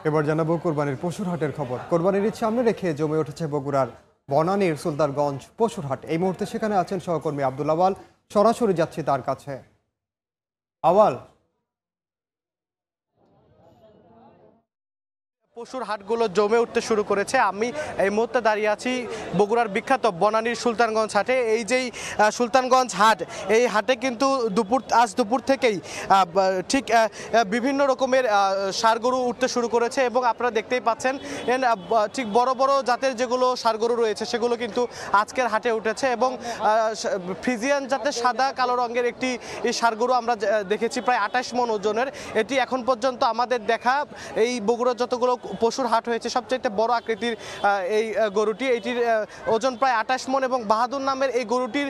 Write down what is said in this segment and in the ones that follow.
এবার জানাবো কোরবানির পশুর হাটের খবর। কোরবানির ঈদ সামনে রেখে জমে উঠেছে বগুড়ার বনানীর সুলতানগঞ্জ পশুর হাট। এই মুহূর্তে সেখানে আছেন সহকর্মী আব্দুল আওয়াল। সরাসরি যাচ্ছি তার কাছে। আওয়াল, পশুর হাটগুলো জমে উঠতে শুরু করেছে। আমি এই মুহূর্তে দাঁড়িয়ে আছি বগুড়ার বিখ্যাত বনানীর সুলতানগঞ্জ হাটে। এই যেই সুলতানগঞ্জ হাট, এই হাটে কিন্তু আজ দুপুর থেকেই ঠিক বিভিন্ন রকমের ষাঁড় গরু উঠতে শুরু করেছে এবং আপনারা দেখতেই পাচ্ছেন ঠিক বড় বড় জাতের যেগুলো ষাঁড় গরু রয়েছে সেগুলো কিন্তু আজকের হাটে উঠেছে এবং ফ্রিজিয়ান জাতের সাদা কালো রঙের একটি ষাঁড় গরু আমরা দেখেছি প্রায় 28 মণ ওজনের। এটি এখন পর্যন্ত আমাদের দেখা এই বগুড়ার যতগুলো পশুর হাট হয়েছে সবচেয়ে বড় আকৃতির এই গরুটি। এটির ওজন প্রায় 28 মণ এবং বাহাদুর নামের এই গরুটির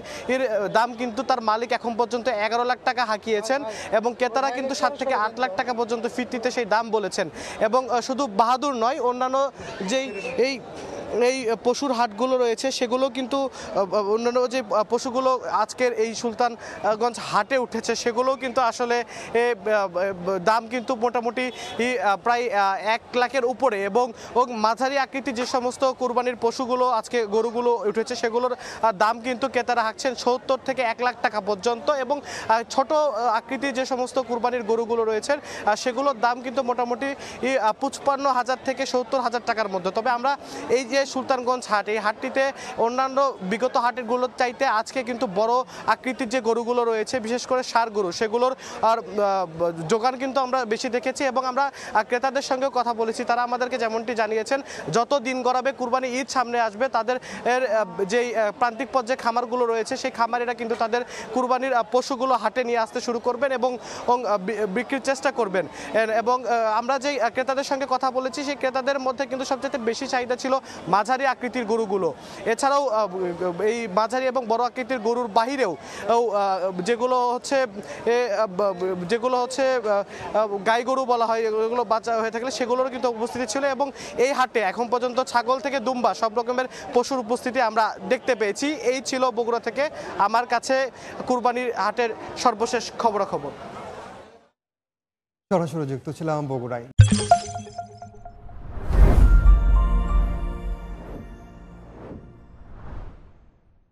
দাম কিন্তু তার মালিক এখন পর্যন্ত 11 লাখ টাকা হাঁকিয়েছেন এবং ক্রেতারা কিন্তু 7 থেকে 8 লাখ টাকা পর্যন্ত ফিরতিতে সেই দাম বলেছেন। এবং শুধু বাহাদুর নয়, অন্যান্য যেই এই পশুর হাটগুলো রয়েছে সেগুলো কিন্তু অন্যান্য যে পশুগুলো আজকের এই সুলতানগঞ্জ হাটে উঠেছে সেগুলোও কিন্তু আসলে দাম কিন্তু মোটামুটি প্রায় 1 লাখের উপরে এবং মাঝারি আকৃতির যে সমস্ত কুরবানির পশুগুলো আজকে গরুগুলো উঠেছে সেগুলোর দাম কিন্তু ক্রেতারা হাঁকছেন 70 থেকে 1 লাখ টাকা পর্যন্ত এবং ছোট আকৃতির যে সমস্ত কুরবানির গরুগুলো রয়েছে সেগুলোর দাম কিন্তু মোটামুটি 55,000 থেকে 70,000 টাকার মধ্যে। তবে আমরা এই যে সুলতানগঞ্জ হাট, এই হাটটিতে অন্যান্য বিগত হাটেরগুলোর চাইতে আজকে কিন্তু বড় আকৃতির যে গরুগুলো রয়েছে বিশেষ করে ষাঁড় গরু সেগুলোর আর যোগান কিন্তু আমরা বেশি দেখেছি এবং আমরা ক্রেতাদের সঙ্গেও কথা বলেছি। তারা আমাদেরকে যেমনটি জানিয়েছেন যত দিন গড়াবে কুরবানি ঈদ সামনে আসবে তাদের যেই প্রান্তিক পর্যায়ে খামারগুলো রয়েছে সেই খামারিরা কিন্তু তাদের কুরবানির পশুগুলো হাটে নিয়ে আসতে শুরু করবেন এবং বিক্রির চেষ্টা করবেন। এবং আমরা যেই ক্রেতাদের সঙ্গে কথা বলেছি সেই ক্রেতাদের মধ্যে কিন্তু সবচেয়ে বেশি চাহিদা ছিল মাঝারি আকৃতির গরুগুলো। এছাড়াও এই মাঝারি এবং বড় আকৃতির গরুর বাহিরেও যেগুলো হচ্ছে গাই গরু বলা হয়, এগুলো বাচ্চা হয়ে থাকলে সেগুলোরও কিন্তু উপস্থিতি ছিল এবং এই হাটে এখন পর্যন্ত ছাগল থেকে দুম্বা সব রকমের পশুর উপস্থিতি আমরা দেখতে পেয়েছি। এই ছিল বগুড়া থেকে আমার কাছে কুরবানির হাটের সর্বশেষ খবরাখবর। সরাসরি যুক্ত ছিলাম বগুড়ায়।